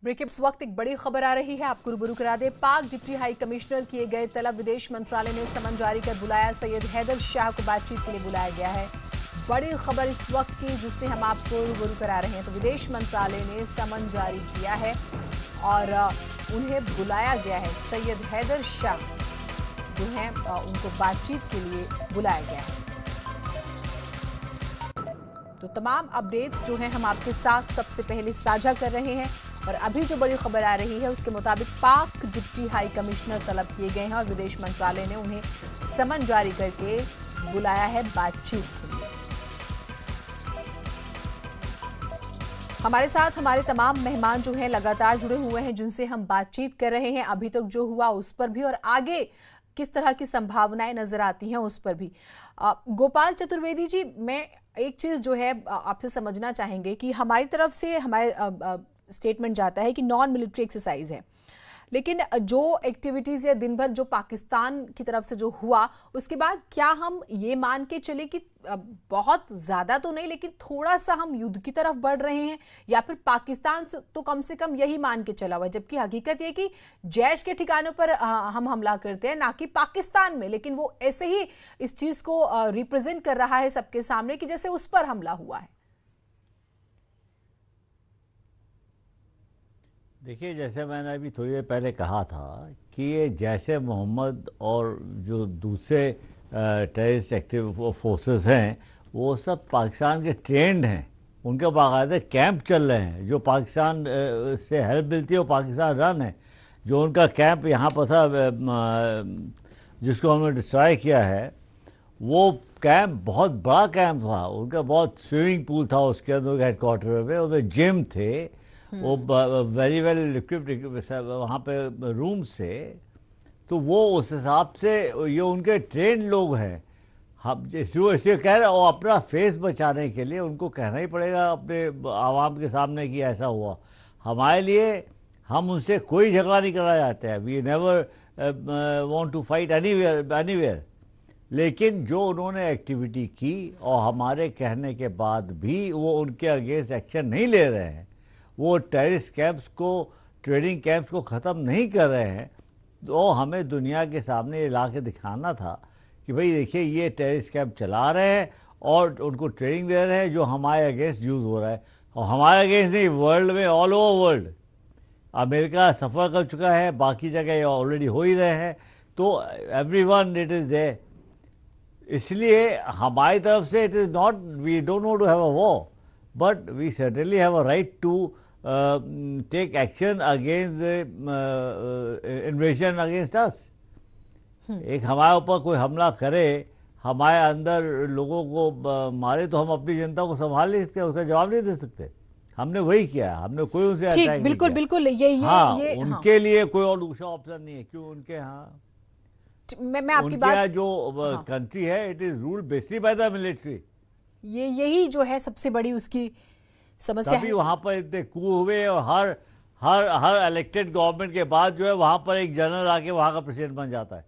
Break इस वक्त एक बड़ी खबर आ रही है, आपको रूबरू करा दे। पाक डिप्टी हाई कमिश्नर किए गए तलब विदेश मंत्रालय ने समन जारी कर बुलाया। सैयद हैदर शाह को बातचीत के लिए बुलाया गया है। बड़ी खबर इस वक्त की जिससे हम आपको रूबरू करा रहे हैं। तो विदेश मंत्रालय ने समन जारी किया है और उन्हें बुलाया गया है। सैयद हैदर शाह जो है उनको बातचीत के लिए बुलाया गया है। तो तमाम अपडेट्स जो हैं हम आपके साथ सबसे पहले साझा कर रहे हैं। और अभी जो बड़ी खबर आ रही है उसके मुताबिक पाक डिप्टी हाई कमिश्नर तलब किए गए हैं और विदेश मंत्रालय ने उन्हें समन जारी करके बुलाया है बातचीत के लिए। हमारे साथ हमारे तमाम मेहमान जो हैं लगातार जुड़े हुए हैं, जिनसे हम बातचीत कर रहे हैं। अभी तक जो हुआ उस पर भी और आगे किस तरह की संभावनाएं नजर आती हैं उस पर भी। गोपाल चतुर्वेदी जी, मैं एक चीज जो है आपसे समझना चाहेंगे कि हमारी तरफ से हमारे स्टेटमेंट जाता है कि नॉन मिलिट्री एक्सरसाइज है, लेकिन जो एक्टिविटीज या दिन भर जो पाकिस्तान की तरफ से जो हुआ उसके बाद क्या हम ये मान के चले कि बहुत ज्यादा तो नहीं लेकिन थोड़ा सा हम युद्ध की तरफ बढ़ रहे हैं, या फिर पाकिस्तान तो कम से कम यही मान के चला हुआ है, जबकि हकीकत ये कि जैश के ठिकानों पर हम हमला करते हैं ना कि पाकिस्तान में, लेकिन वो ऐसे ही इस चीज को रिप्रेजेंट कर रहा है सबके सामने कि जैसे उस पर हमला हुआ है। देखिए, जैसे मैंने अभी थोड़ी देर पहले कहा था कि ये जैसे मोहम्मद और जो दूसरे टेररिस्ट एक्टिव फोर्सेस हैं वो सब पाकिस्तान के ट्रेंड हैं। उनके बाकायदे कैंप चल रहे हैं। जो पाकिस्तान से हेल्प मिलती है वो पाकिस्तान रन है। जो उनका कैंप यहाँ पर था जिसको हमने डिस्ट्रॉय किया है, वो कैंप बहुत बड़ा कैंप था। उनका बहुत स्विमिंग पूल था उसके अंदर हेडक्वार्टर में, उसमें जिम थे, वो वेरी वेल इक्विप्ड वहाँ पे रूम से। तो वो उस हिसाब से ये उनके ट्रेंड लोग हैं। हम जो इसे कह रहे हैं वो अपना फेस बचाने के लिए उनको कहना ही पड़ेगा अपने आवाम के सामने कि ऐसा हुआ। हमारे लिए हम उनसे कोई झगड़ा नहीं करना चाहते हैं। We never want to fight anywhere. लेकिन जो उन्होंने एक्टिविटी की और हमारे कहने के बाद भी वो उनके अगेंस्ट एक्शन नहीं ले रहे हैं, वो टेररिस्ट कैंप्स को, ट्रेडिंग कैंप्स को ख़त्म नहीं कर रहे हैं, तो हमें दुनिया के सामने ये ला के दिखाना था कि भाई देखिए ये टेररिस्ट कैंप चला रहे हैं और उनको ट्रेनिंग दे रहे हैं जो हमारे अगेंस्ट यूज़ हो रहा है। और हमारे अगेंस्ट नहीं, वर्ल्ड में, ऑल ओवर वर्ल्ड। अमेरिका सफ़र कर चुका है, बाकी जगह ये ऑलरेडी हो ही रहे हैं। तो एवरीवन इट इज़ देयर। इसलिए हमारी तरफ से it is not, we don't want to have a war, but we certainly have a right to take action against the invasion against us। एक हमारे ऊपर कोई हमला करे, हमारे अंदर लोगों को मारे, तो हम अपनी जनता को संभाल नहीं सकते, उसका जवाब नहीं दे सकते। हमने वही किया, हमने कोई उनसे अटैक नहीं किया। बिल्कुल बिल्कुल, ये उनके हाँ, लिए कोई और दूसरा ऑप्शन नहीं है। क्यों? उनके यहाँ मैं आपकी बात, जो कंट्री है it is ruled basically by the military. यही जो है सबसे बड़ी उसकी समस्या है। वहां पर इतने कू हुए और हर इलेक्टेड गवर्नमेंट के बाद जो है वहां पर एक जनरल आके वहां का प्रेसिडेंट बन जाता है।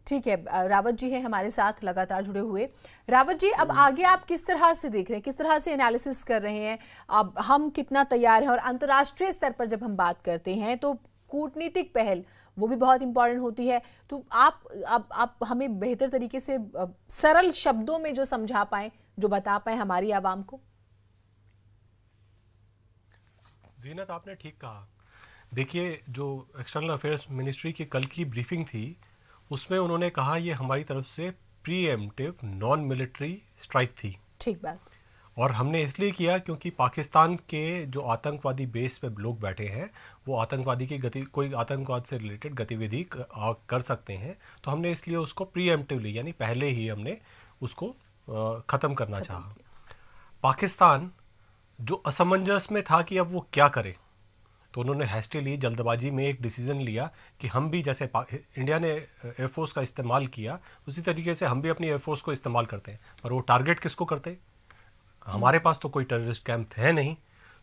ठीक है, रावत जी हैं हमारे साथ लगातार जुड़े हुए। रावत जी, अब आगे आप किस तरह से देख रहे हैं, किस तरह से एनालिसिस कर रहे हैं? अब हम कितना तैयार हैं? और अंतर्राष्ट्रीय स्तर पर जब हम बात करते हैं तो कूटनीतिक पहल वो भी बहुत इंपॉर्टेंट होती है। तो आप हमें बेहतर तरीके से सरल शब्दों में जो समझा पाए, जो बता पाए हमारी आवाम को। जीनत, आपने ठीक कहा। देखिए, जो एक्सटर्नल अफेयर्स मिनिस्ट्री की कल की ब्रीफिंग थी उसमें उन्होंने कहा ये हमारी तरफ से प्रीएम्प्टिव नॉन मिलिट्री स्ट्राइक थी। ठीक बात। और हमने इसलिए किया क्योंकि पाकिस्तान के जो आतंकवादी बेस पे लोग बैठे हैं वो आतंकवादी की कोई आतंकवाद से रिलेटेड गतिविधि कर सकते हैं। तो हमने इसलिए उसको प्रीएम्प्टिवली यानी पहले ही हमने उसको ख़त्म करना चाहा। पाकिस्तान जो असमंजस में था कि अब वो क्या करे, तो उन्होंने हैस्टिली, जल्दबाजी में एक डिसीज़न लिया कि हम भी, जैसे इंडिया ने एयरफोर्स का इस्तेमाल किया उसी तरीके से हम भी अपनी एयरफोर्स को इस्तेमाल करते हैं। पर वो टारगेट किसको करते? हमारे पास तो कोई टेररिस्ट कैंप है नहीं।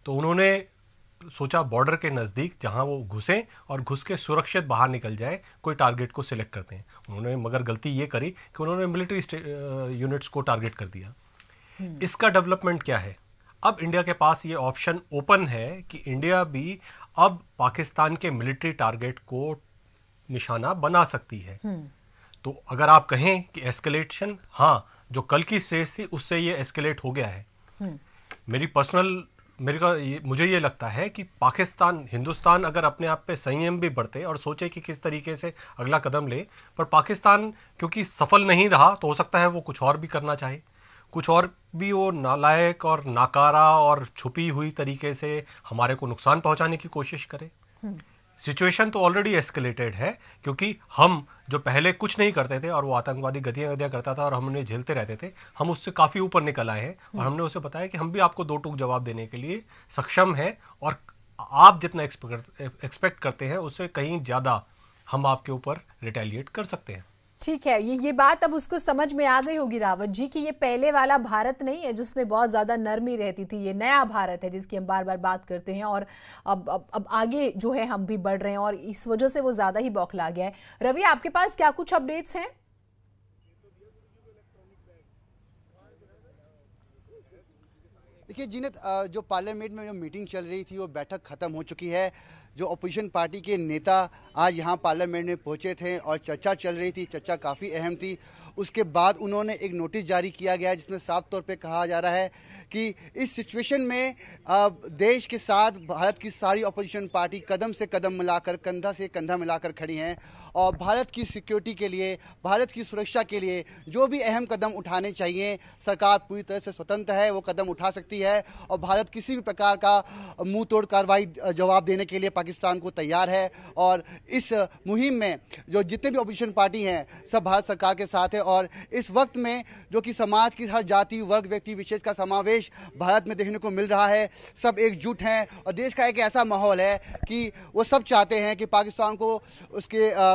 तो उन्होंने सोचा बॉर्डर के नज़दीक जहां वो घुसें और घुस के सुरक्षित बाहर निकल जाए, कोई टारगेट को सिलेक्ट करते हैं उन्होंने। मगर गलती ये करी कि उन्होंने मिलिट्री यूनिट्स को टारगेट कर दिया। इसका डेवलपमेंट क्या है? अब इंडिया के पास ये ऑप्शन ओपन है कि इंडिया भी अब पाकिस्तान के मिलिट्री टारगेट को निशाना बना सकती है। तो अगर आप कहें कि एस्केलेशन, हाँ, जो कल की स्टेज थी उससे ये एस्केलेट हो गया है। मुझे ये लगता है कि हिंदुस्तान अगर अपने आप पे संयम भी बरते और सोचे कि किस तरीके से अगला कदम ले, पर पाकिस्तान क्योंकि सफल नहीं रहा तो हो सकता है वो कुछ और भी करना चाहे, कुछ और भी वो नालायक और नाकारा और छुपी हुई तरीके से हमारे को नुकसान पहुंचाने की कोशिश करे। सिचुएशन तो ऑलरेडी एस्केलेटेड है, क्योंकि हम जो पहले कुछ नहीं करते थे और वो आतंकवादी गतिविधियां करता था और हम उन्हें झेलते रहते थे, हम उससे काफ़ी ऊपर निकल आए हैं और हमने उसे बताया कि हम भी आपको दो टूक जवाब देने के लिए सक्षम हैं और आप जितना एक्सपेक्ट करते हैं उससे कहीं ज़्यादा हम आपके ऊपर रिटेलिएट कर सकते हैं। ठीक है, ये बात अब उसको समझ में आ गई होगी रावत जी कि ये पहले वाला भारत नहीं है जिसमें बहुत ज्यादा नरमी रहती थी। ये नया भारत है जिसकी हम बार बार बात करते हैं और अब आगे जो है हम भी बढ़ रहे हैं और इस वजह से वो ज्यादा ही बौखला गया है। रवि, आपके पास क्या कुछ अपडेट्स हैं? देखिए जीनत, जो पार्लियामेंट में जो मीटिंग चल रही थी वो बैठक खत्म हो चुकी है। जो अपोजिशन पार्टी के नेता आज यहाँ पार्लियामेंट में पहुँचे थे और चर्चा चल रही थी, चर्चा काफ़ी अहम थी। उसके बाद उन्होंने एक नोटिस जारी किया गया जिसमें साफ तौर पे कहा जा रहा है कि इस सिचुएशन में देश के साथ भारत की सारी अपोजिशन पार्टी कदम से कदम मिलाकर, कंधा से कंधा मिलाकर खड़ी हैं और भारत की सिक्योरिटी के लिए, भारत की सुरक्षा के लिए जो भी अहम कदम उठाने चाहिए सरकार पूरी तरह से स्वतंत्र है, वो कदम उठा सकती है और भारत किसी भी प्रकार का मुंह तोड़ कार्रवाई जवाब देने के लिए पाकिस्तान को तैयार है। और इस मुहिम में जो जितने भी अपोजिशन पार्टी हैं सब भारत सरकार के साथ है और इस वक्त में जो कि समाज की हर जाति, वर्ग, व्यक्ति विशेष का समावेश भारत में देखने को मिल रहा है, सब एकजुट हैं और देश का एक ऐसा माहौल है कि वो सब चाहते हैं कि पाकिस्तान को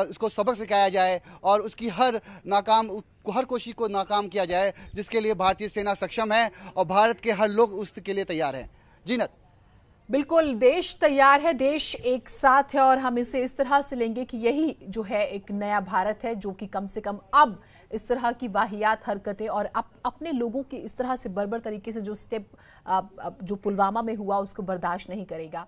उसको सबक सिखाया जाए और उसकी हर कोशिश को नाकाम किया जाए, जिसके लिए भारतीय सेना सक्षम है और भारत के हर लोग उसके लिए तैयार हैं। जीनत, बिल्कुल, देश तैयार है, देश एक साथ है और हम इसे इस तरह से लेंगे कि यही जो है एक नया भारत है जो कि कम से कम अब इस तरह की वाहियात हरकतें और अपने लोगों की इस तरह से बर्बर तरीके से जो स्टेप जो पुलवामा में हुआ उसको बर्दाश्त नहीं करेगा।